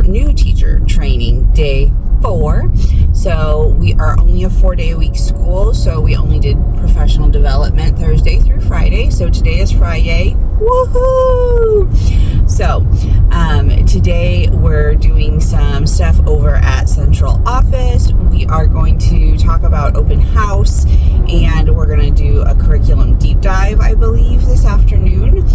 new teacher training, day 4. So we are only a 4-day-a-week school, so we only did professional development Thursday through Friday. So today is Friday. Woohoo! So today we're doing some stuff over at Central Office. We are going to talk about open house, and we're going to do a curriculum deep dive, I believe, this afternoon.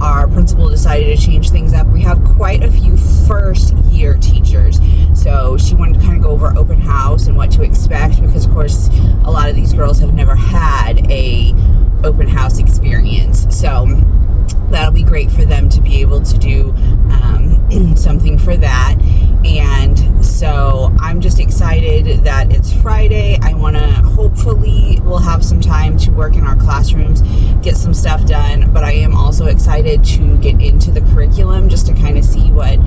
Our principal decided to change things up. We have quite a few first-year teachers, so she wanted to kind of go over open house and what to expect, because, of course, a lot of these girls have never had a open house experience. So that'll be great for them to be able to do something for that. And so I'm just excited that it's Friday. I want to, hopefully we'll have some time to work in our classrooms, get some stuff done, but I am also excited to get into the curriculum just to kind of see what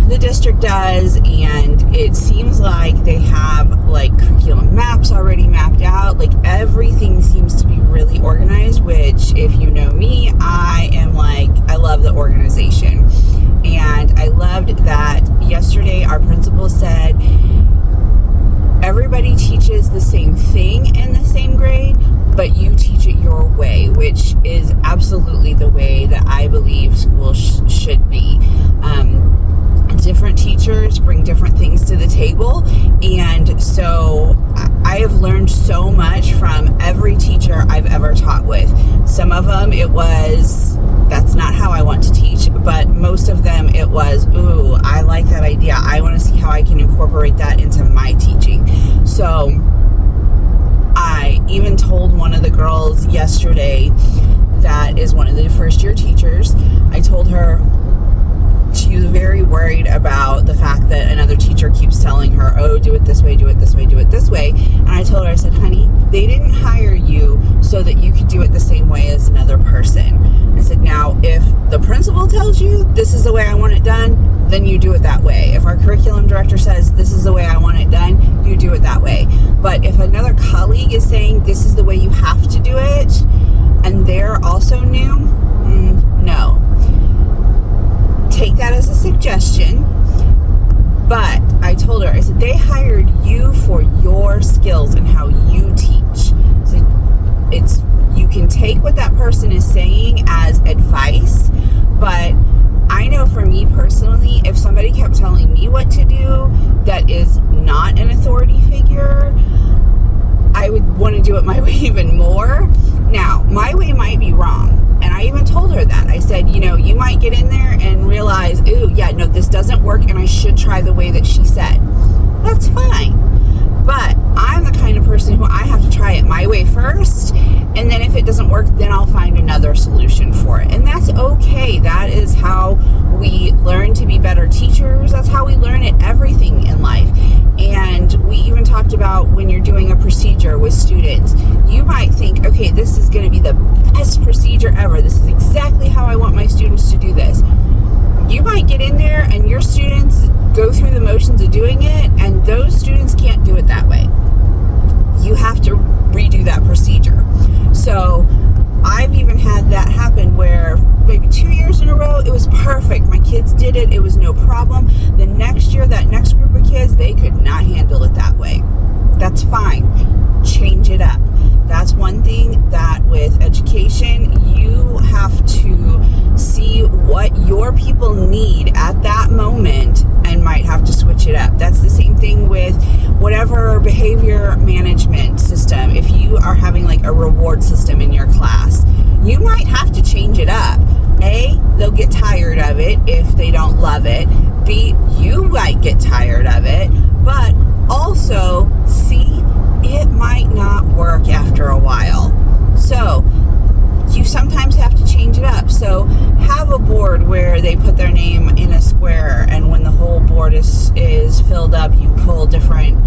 the district does. And it seems like they have like curriculum maps already mapped out. Like everything seems to be really organized, which, if you know me, I love the organization. And I loved that yesterday our principal said everybody teaches the same thing in the same grade, but you teach it your way, which is absolutely the way that I believe school should be. Different teachers bring different things to the table, and so I have learned so much from every teacher I've ever taught with. Some of them it was, that's not how I want to teach, but most of them it was, ooh, I like that idea. I want to see how I can incorporate that into my teaching. So I even told one of the girls yesterday that is one of the first year teachers, I told her she was very worried about the fact that another teacher keeps telling her, oh, do it this way, do it this way, do it this way. And I told her, I said, honey, they didn't hire you so that you could do it the same way as another person. I said, now, if the principal tells you this is the way I want it done, then you do it that way. If our curriculum director says this is the way I want it done, you do it that way. But if another colleague is saying this is the way you have to do it, and they're also new, no. Take that as a suggestion. But I told her, I said, they hired you for your skills and how you teach. So you can take what that person is saying as advice, but I know for me personally, if somebody kept telling me what to do that is not an authority figure, I would want to do it my way even more. Now, my way might be wrong. And I even told her that. I said, you might get in there and realize, ooh, yeah, no, this doesn't work, and I should try the way that she said. That's fine. But I'm the kind of person who I have to try it my way first, and then if it doesn't work, then I'll find another solution for it. And that's okay. That is how we learn to be better teachers. That's how we learn at everything in life. And we even talked about when you're doing a procedure with students, you might think, okay, this is going to be the best procedure ever. This is exactly how I want my students to do this. You might get in there and your students go through the motions of doing it, and those students can't do it that way. You have to redo that procedure. So I've even had that happen where maybe 2 years in a row, it was perfect. My kids did it. It was no problem. The next year, that next group of kids, they could not handle it that way. That's fine. Change it up. That's one thing that with education, you have to see what your people need at that moment and might have to switch it up. That's the same thing with whatever behavior management system. If you are having like a reward system in your class, you might have to change it up. A, they'll get tired of it if they don't love it. B, you might get tired of it. But also, C, it might not work after a while. So you sometimes have to change it up. So have a board where they put their name in a square, and when the whole board is filled up, you pull different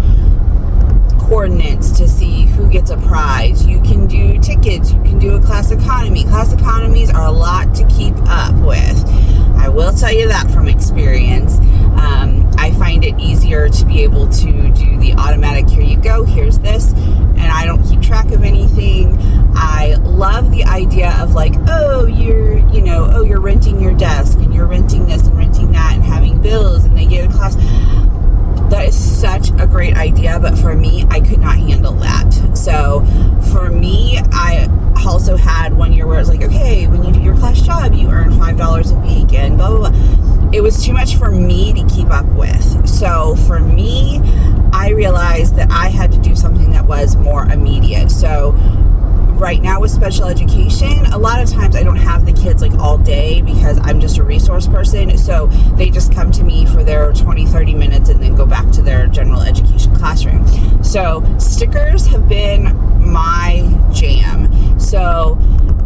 coordinates to see who gets a prize. You can do tickets. You can do a class economy. Class economies are a lot to keep up with. I will tell you that from experience. I find it easier to be able to do the automatic, here you go, here's this, and I I don't keep track of anything. I love the idea of like, you're renting your desk and you're renting this and renting that and having bills and they get a class. That is such a great idea, but for me, I could not handle that. So for me, I also had 1 year where it's like, okay, when you do your class job, you earn $5 a week and blah, blah, blah. It was too much for me to keep up with. So for me, I realized that I had to do something that was more immediate. So right now with special education, a lot of times I don't have the kids like all day because I'm just a resource person. So they just come to me for their 20-30 minutes and then go back to their general education classroom. So stickers have been my jam. So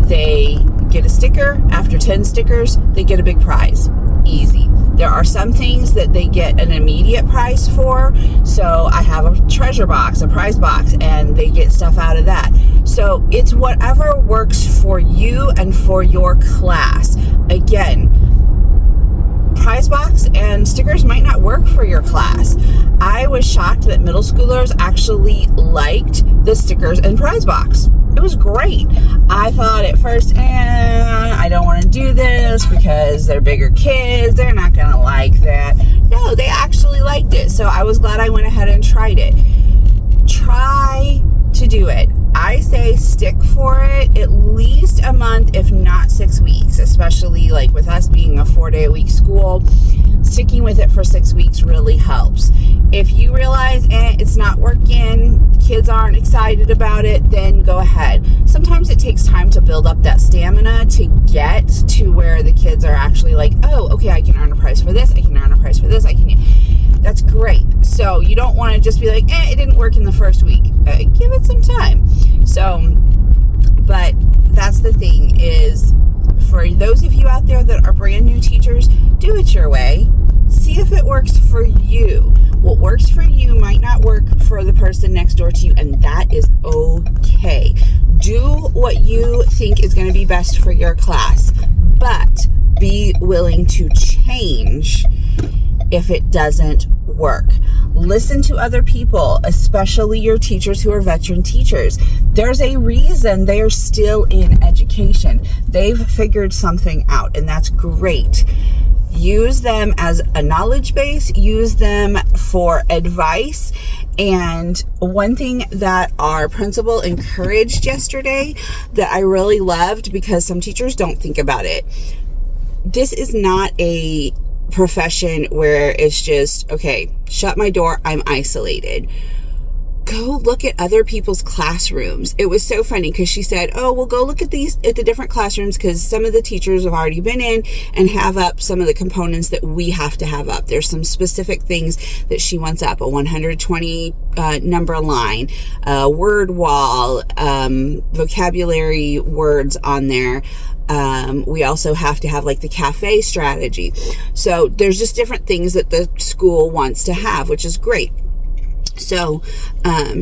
they get a sticker. After 10 stickers, they get a big prize. Easy. There are some things that they get an immediate prize for. So I have a treasure box, a prize box, and they get stuff out of that. So it's whatever works for you and for your class. Again, prize box and stickers might not work for your class. I was shocked that middle schoolers actually liked the stickers and prize box. It was great. I thought at first, I don't want to do this because they're bigger kids. They're not going to like that. No, they actually liked it. So I was glad I went ahead and tried it. Try to do it. I say stick for it at least a month, if not 6 weeks, especially like with us being a 4-day-a-week school. Sticking with it for 6 weeks really helps. If you realize it's not working, kids aren't excited about it, then go ahead. Sometimes it takes time to build up that stamina to get to where the kids are actually like, oh, okay, I can earn a prize for this, I can earn a prize for this, that's great. So you don't want to just be like, it didn't work in the first week. Give it some time. So, but that's the thing is, for those of you out there that are brand new teachers, do it your way. See if it works for you. What works for you might not work for the person next door to you, and that is okay. Do what you think is going to be best for your class, but be willing to change if it doesn't work. Listen to other people, especially your teachers who are veteran teachers. There's a reason they are still in education. They've figured something out, and that's great. Use them as a knowledge base, use them for advice. And one thing that our principal encouraged yesterday that I really loved, because some teachers don't think about it, this is not a profession where it's just, okay, shut my door, I'm isolated. Go look at other people's classrooms. It was so funny because she said, we'll go look at the different classrooms because some of the teachers have already been in and have up some of the components that we have to have up. There's some specific things that she wants up, a 120 number line, a word wall, vocabulary words on there. We also have to have like the cafe strategy. So there's just different things that the school wants to have, which is great. So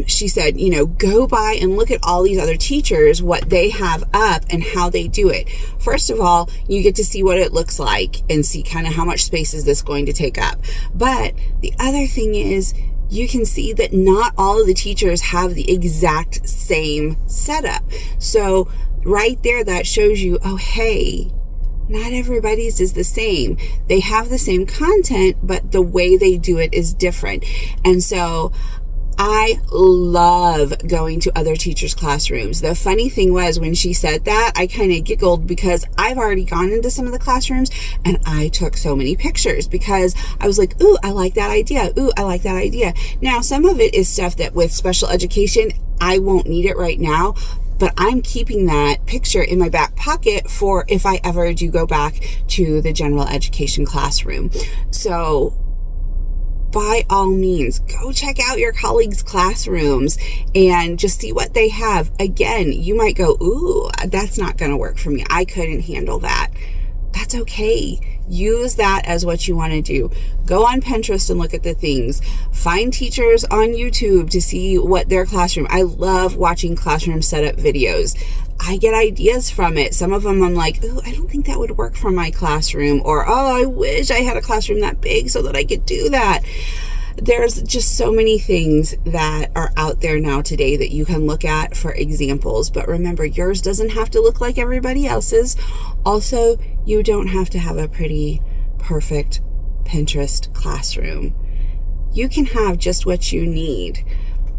she said, go by and look at all these other teachers, what they have up and how they do it. First of all, you get to see what it looks like and see kind of how much space is this going to take up. But the other thing is, you can see that not all of the teachers have the exact same setup. So right there, that shows you, hey, not everybody's is the same. They have the same content, but the way they do it is different. And so I love going to other teachers' classrooms. The funny thing was when she said that, I kind of giggled because I've already gone into some of the classrooms and I took so many pictures because I was like, ooh, I like that idea. Ooh, I like that idea. Now, some of it is stuff that with special education, I won't need it right now. But I'm keeping that picture in my back pocket for if I ever do go back to the general education classroom. So by all means, go check out your colleagues' classrooms and just see what they have. Again, you might go, ooh, that's not going to work for me. I couldn't handle that. That's okay. Use that as what you want to do. Go on Pinterest and look at the things. Find teachers on YouTube to see what their classroom. I love watching classroom setup videos. I get ideas from it. Some of them I'm like, oh, I don't think that would work for my classroom. Or, oh, I wish I had a classroom that big so that I could do that. there's just so many things that are out there now today that you can look at for examples. But remember, yours doesn't have to look like everybody else's. Also, you don't have to have a pretty, perfect Pinterest classroom. You can have just what you need.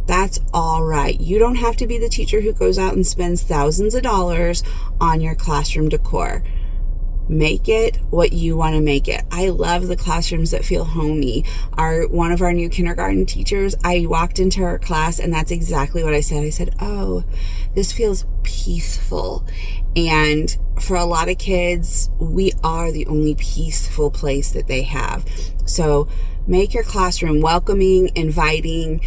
That's all right. You don't have to be the teacher who goes out and spends thousands of dollars on your classroom decor. Make it what you want to make it. I love the classrooms that feel homey. One of our new kindergarten teachers, I walked into her class and that's exactly what I said. I said, oh, this feels peaceful. And for a lot of kids, we are the only peaceful place that they have. So make your classroom welcoming, inviting,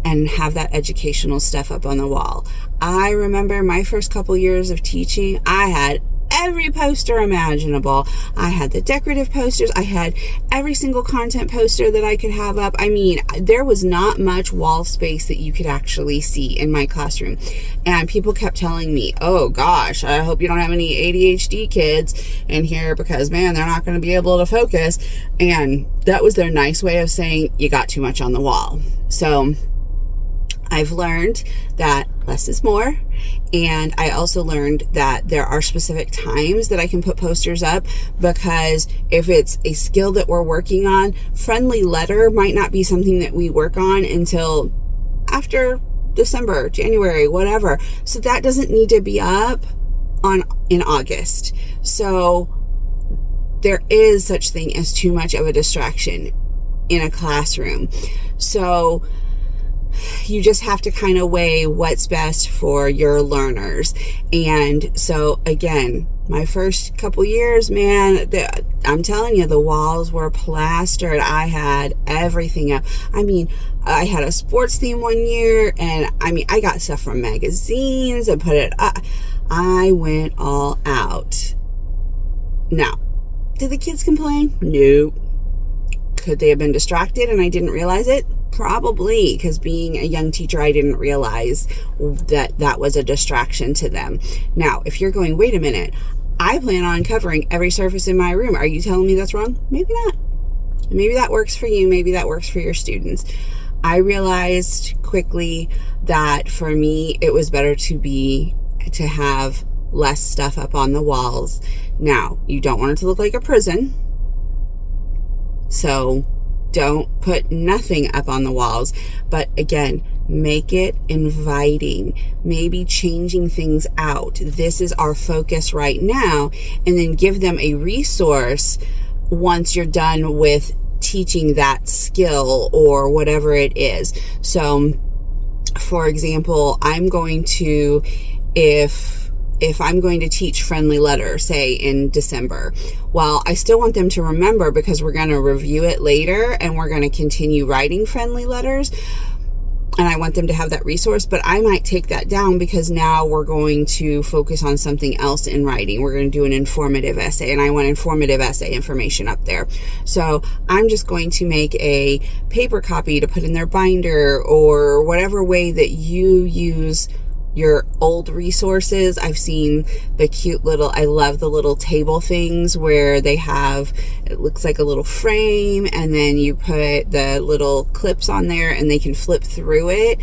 and have that educational stuff up on the wall. I remember my first couple years of teaching, I had every poster imaginable. I had the decorative posters. I had every single content poster that I could have up. I mean, there was not much wall space that you could actually see in my classroom. And people kept telling me, oh gosh, I hope you don't have any ADHD kids in here because, man, they're not going to be able to focus. And that was their nice way of saying you got too much on the wall. So I've learned that less is more. And I also learned that there are specific times that I can put posters up, because if it's a skill that we're working on, friendly letter might not be something that we work on until after December, January, whatever. So that doesn't need to be up in August. So there is such thing as too much of a distraction in a classroom. So you just have to kind of weigh what's best for your learners. And so again, my first couple years, man, I'm telling you, the walls were plastered. I had everything up. I mean, I had a sports theme one year, and I mean, I got stuff from magazines and put it up. I went all out. Now, did the kids complain? No. Could they have been distracted and I didn't realize it? Probably, because being a young teacher, I didn't realize that was a distraction to them. Now, if you're going, wait a minute, I plan on covering every surface in my room. Are you telling me that's wrong? Maybe not. Maybe that works for you. Maybe that works for your students. I realized quickly that for me, it was better to have less stuff up on the walls. Now, you don't want it to look like a prison. So don't put nothing up on the walls, but again, make it inviting, maybe changing things out. This is our focus right now, and then give them a resource once you're done with teaching that skill or whatever it is. So, for example, I'm going to, if I'm going to teach friendly letter, say in December, well, I still want them to remember, because we're going to review it later and we're going to continue writing friendly letters. And I want them to have that resource, but I might take that down because now we're going to focus on something else in writing. We're going to do an informative essay, and I want informative essay information up there. So I'm just going to make a paper copy to put in their binder, or whatever way that you use your old resources. I've seen the cute little, I love the little table things where they have, it looks like a little frame, and then you put the little clips on there and they can flip through it.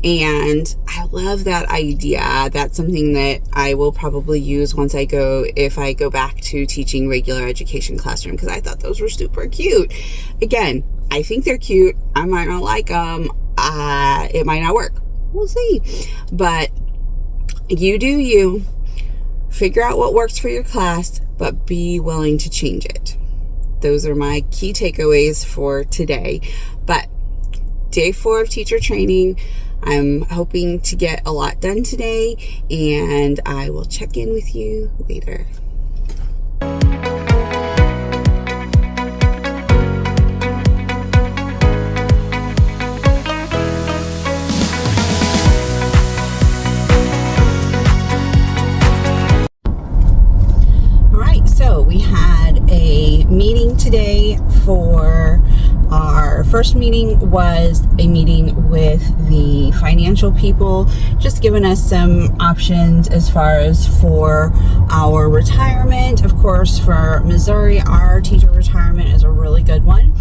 And I love that idea. That's something that I will probably use if I go back to teaching regular education classroom, because I thought those were super cute. Again, I think they're cute. I might not like them. It might not work. We'll see. But you do you. Figure out what works for your class, but be willing to change it. Those are my key takeaways for today. But day 4 of teacher training, I'm hoping to get a lot done today, and I will check in with you later. We had a meeting today. For our first meeting was a meeting with the finance financial people, just giving us some options as far as for our retirement. Of course, for Missouri, our teacher retirement is a really good one.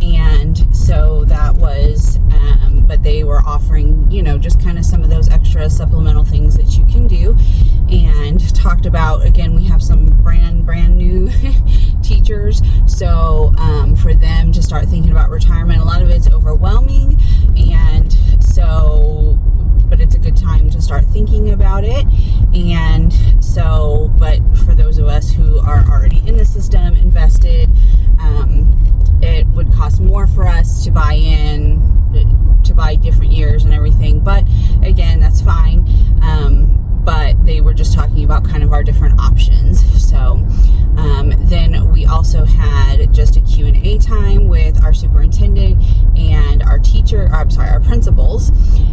And so that was, but they were offering, just kind of some of those extra supplemental things that you can do. And talked about, again, we have some brand new teachers. So for them to start thinking about retirement, a lot of it's overwhelming. And so, but it's a good time to start thinking about it. And so, but for those of us who are already in the system, invested, it would cost more for us to buy different years and everything. But again, that's fine. But they were just talking about kind of our different options. So then we also had just a Q&A time with our superintendent and our our principals.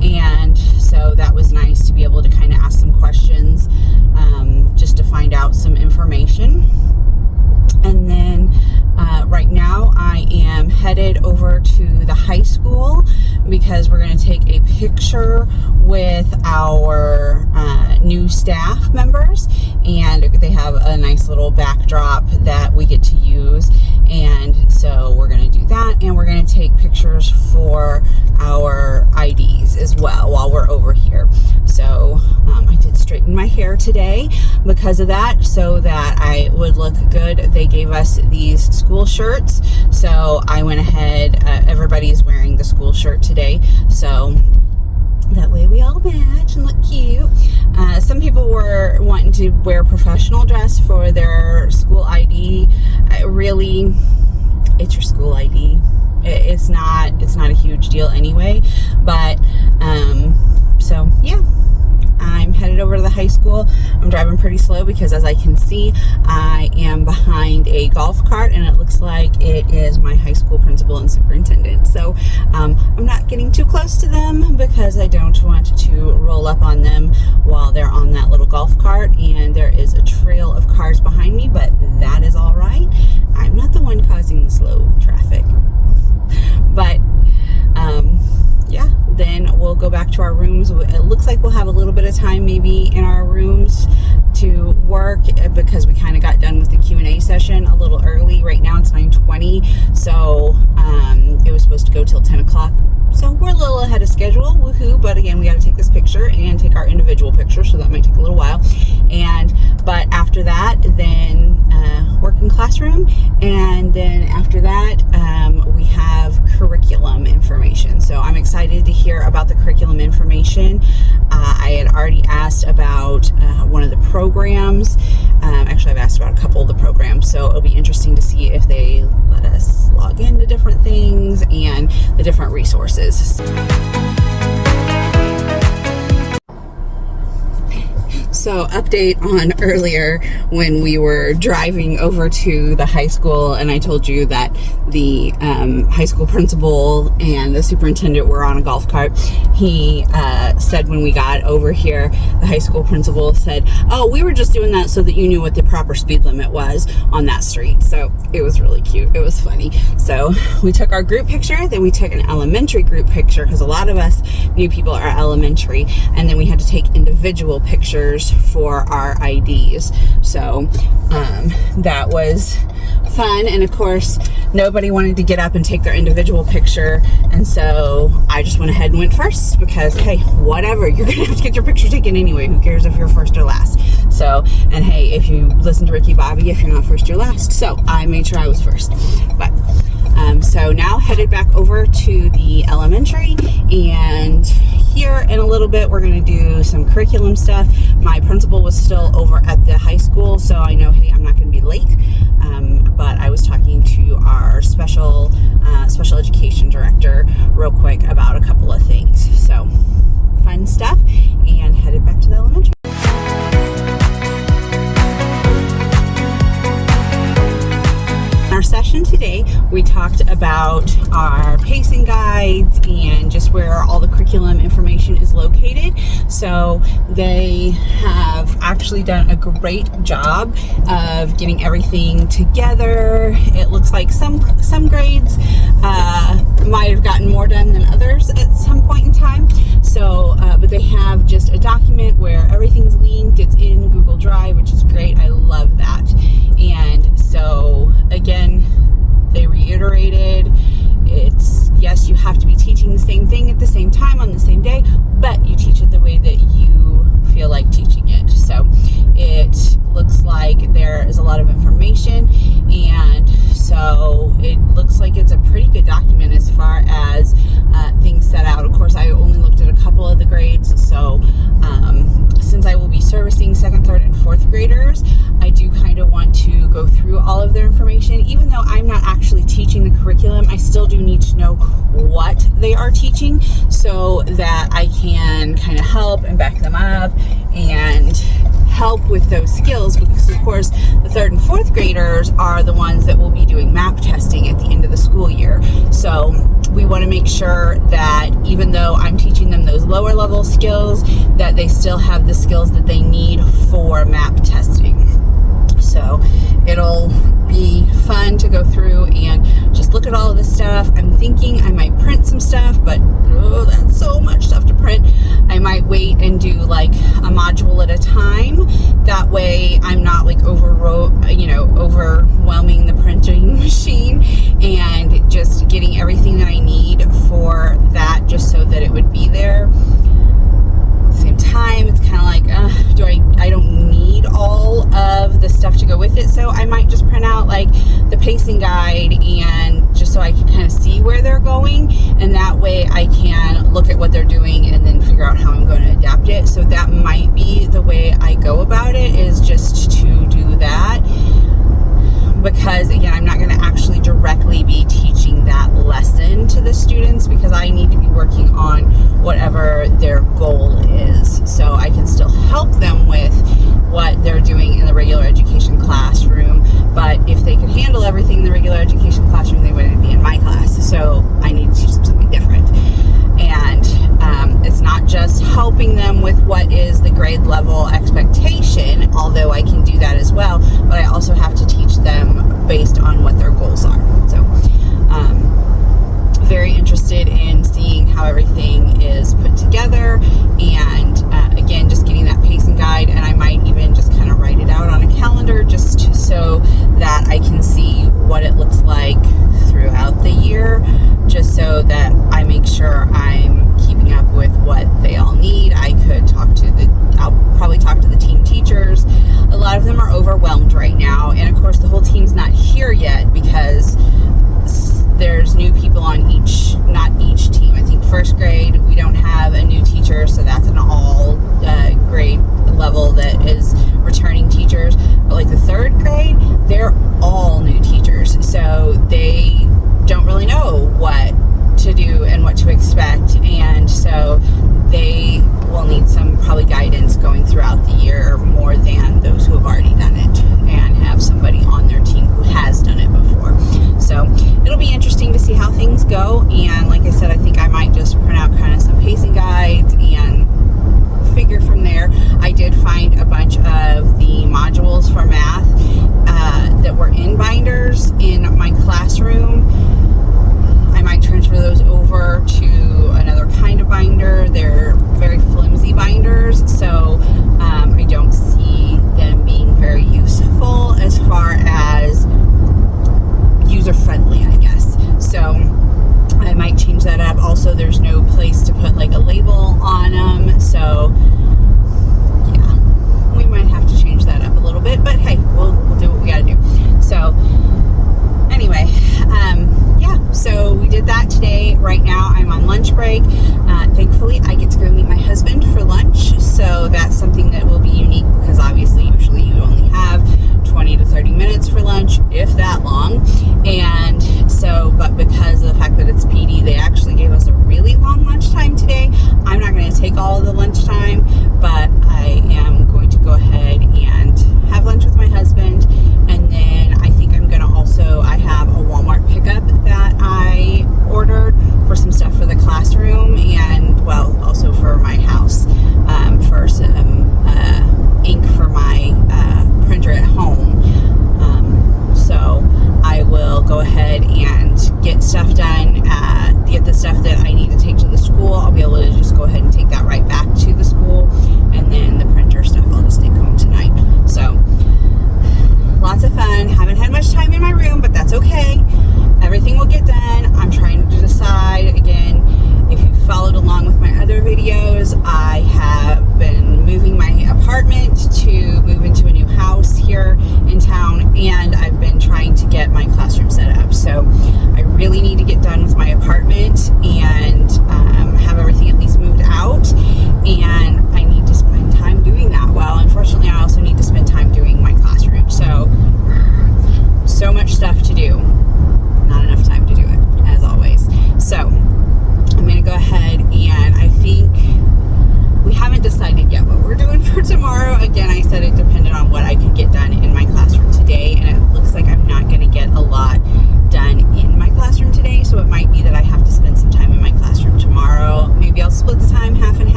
And so that was nice to be able to kind of ask some questions, just to find out some information. And then right now I am headed over to the high school because we're going to take a picture with our new staff members, and they have a nice little backdrop that we get to use. And so we're going to do that, and we're going to take pictures for our IDs as well while we're over here. So I did straighten my hair today because of that, so that I would look good. They gave us these school shirts, so I went ahead, everybody's wearing the school shirt today, so that way we all match and look cute. Some people were wanting to wear professional dress for their school ID. Really, it's your school ID. It's not a huge deal anyway, but so yeah, I'm headed over to the high school. I'm driving pretty slow because, as I can see, I am behind a golf cart, and it looks like it is my high school principal and superintendent. So I'm not getting too close to them because I don't want to roll up on them while they're on that little golf cart. And there is a trail of cars behind me, but that is all right. I'm not the one causing the slow traffic. But yeah, then we'll go back to our rooms. It looks like we'll have a little bit of time maybe in our rooms to work because we kind of got done with the Q&A session a little early. Right now it's 9:20, so it was supposed to go till 10 o'clock. So we're a little ahead of schedule, woohoo, but again, we got to take this picture and take our individual picture, so that might take a little while. But after that, then working classroom, and then after that, we have curriculum information. So I'm excited to hear about the curriculum information. I had already asked about one of the programs. Actually, I've asked about a couple of the programs, so it'll be interesting to see if they let us log into different things and the different resources. So update on earlier when we were driving over to the high school, and I told you that the high school principal and the superintendent were on a golf cart. He said when we got over here, the high school principal said, "Oh, we were just doing that so that you knew what the proper speed limit was on that street." So it was really cute. It was funny. So we took our group picture, then we took an elementary group picture because a lot of us new people are elementary, and then we had to take individual pictures for our IDs. So that was fun, and of course nobody wanted to get up and take their individual picture, and so I just went ahead and went first because hey, whatever, you're gonna have to get your picture taken anyway. Who cares if you're first or last? So, and hey, if you listen to Ricky Bobby, if you're not first, you're last. So I made sure I was first. But so now headed back over to the elementary, and here in a little bit we're going to do some curriculum stuff. My principal was still over at the high school, so I know, hey, I'm not going to be late, but I was talking to our special education director real quick about a couple of things. So fun stuff, and headed back to the elementary. Our session today, we talked about our pacing guides and just where all the curriculum information is located. So they have actually done a great job of getting everything together. It looks like some grades might have gotten more done than others at some point in time. So document where everything's linked. It's in Google Drive, which is great. I love that. And so again, they reiterated, it's, yes, you have to be teaching the same thing at the same time on the same day, but you teach it the way that you feel like teaching it. So it looks like there is a lot of information, and so it looks like it's a pretty good document as far as things set out. Of course, I only looked at a couple of the grades, so since I will be servicing 2nd, 3rd, and 4th graders, I do kind of want to go through all of their information. Even though I'm not actually teaching the curriculum, I still do need to know what they are teaching so that I can kind of help and back them up and help with those skills, because of course the 3rd and 4th graders are the ones that will be doing MAP testing at the end of the school year. So we want to make sure that even though I'm teaching them those lower level skills, that they still have the skills that they need for MAP testing. So it'll be fun to go through and just look at all of this stuff. I'm thinking I might print some stuff, but that's so much stuff to print. I might wait and do like a module at a time. That way I'm not like overwhelming the printing machine, and just getting everything that I need for that, just so that it would be there. At the same time, it's kind of like, I don't need all of the stuff to go with it, so I might just print out like the pacing guide, and just so I can kind of see where they're going, and that way I can look at what they're doing and then figure out how I'm going to adapt it. So that might be the way I go about it, is just to do that, because again, I'm not going to actually directly be teaching that lesson to the students, because I need to be working on whatever their goal is, so I can still help them with what they're doing in the regular education classroom. But if they could handle everything in the regular education classroom, they wouldn't be in my class. So I need to teach them something different. And it's not just helping them with what is the grade level expectation, although I can do that as well, but I also have to teach them based on what their goals are. So very interested in seeing how everything is put together, and again, just getting that pacing guide, and I might even just kind of write it out on a calendar, just so that I can see what it looks like throughout the year, just so that I make sure I'm keeping up with what they all need. I'll probably talk to the team teachers. A lot of them are overwhelmed right now, and of course the whole team's not here yet, because there's new people on not each team. I think 1st grade, we don't have a new teacher, so that's an all grade level that is returning teachers. But like the 3rd grade, they're all new teachers, so they don't really know what to do and what to expect, and so they will need some probably guidance going throughout the year, more than those who have already done it and have somebody on their team who has done it before. So it'll be interesting to see how things go, and like I said, I think I might just print out kind of some pacing guides and figure from there. I did find a bunch of the modules for math that were in binders in my classroom. I might transfer those over to another kind of binder. They're very flimsy binders, so I don't see them being very useful as far as user-friendly, I guess. So I might change that up. Also, there's no place to put like a label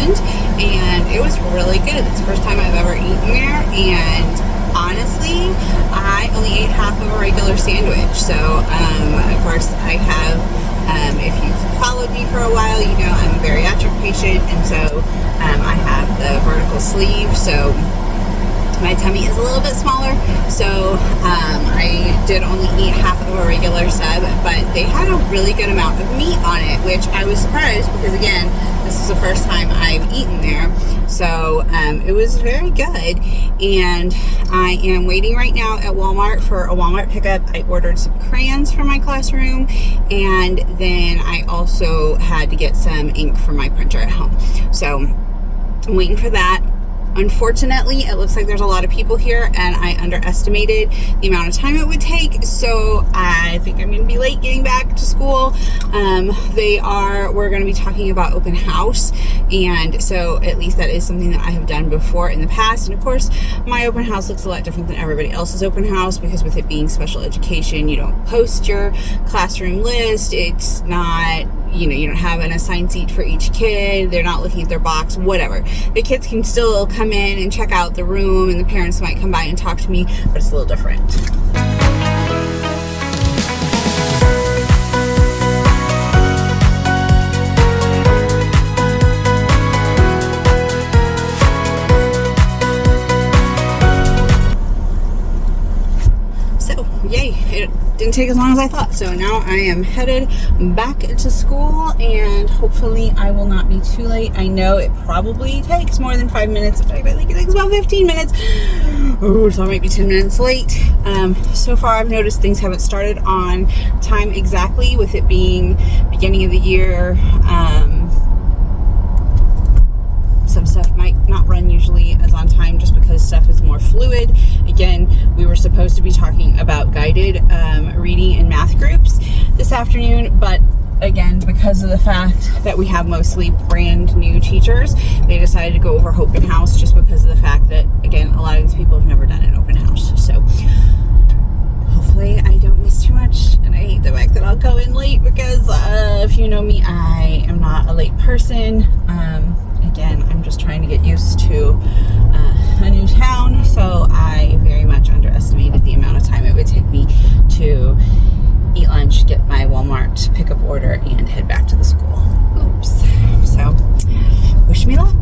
husband, and it was really good. It's the first time I've ever eaten there, and honestly, I only ate half of a regular sandwich. So, of course, I have, if you've followed me for a while, you know I'm a bariatric patient, and so I have the vertical sleeve, so my tummy is a little bit smaller, so I did only eat half of a regular sub, but they had a really good amount of meat on it, which I was surprised because, again, this is the first time I've eaten there. So it was very good, and I am waiting right now at Walmart for a Walmart pickup. I ordered some crayons for my classroom, and then I also had to get some ink for my printer at home. So I'm waiting for that. Unfortunately, it looks like there's a lot of people here, and I underestimated the amount of time it would take, so I think I'm going to be late getting back to school. We're going to be talking about open house, and so at least that is something that I have done before in the past. And of course, my open house looks a lot different than everybody else's open house, because with it being special education, you don't post your classroom list. It's not, you don't have an assigned seat for each kid. They're not looking at their box, whatever. The kids can still come in and check out the room, and the parents might come by and talk to me, but it's a little different. Yay, it didn't take as long as I thought. So now I am headed back to school, and hopefully I will not be too late. I know it probably takes more than 5 minutes. In fact, I think it takes about 15 minutes. Oh, so I might be 10 minutes late. So far I've noticed things haven't started on time exactly, with it being beginning of the year. Some stuff might not run usually as on time just because stuff is more fluid. Again, we were supposed to be talking about guided reading and math groups this afternoon, but again, because of the fact that we have mostly brand new teachers, they decided to go over open house, just because of the fact that, again, a lot of these people have never done an open house. So hopefully I don't miss too much, and I hate the fact that I'll go in late, because if you know me, I am not a late person. Again, I'm just trying to get used to a new town, so I very much underestimated the amount of time it would take me to eat lunch, get my Walmart pickup order, and head back to the school. Oops. So, wish me luck.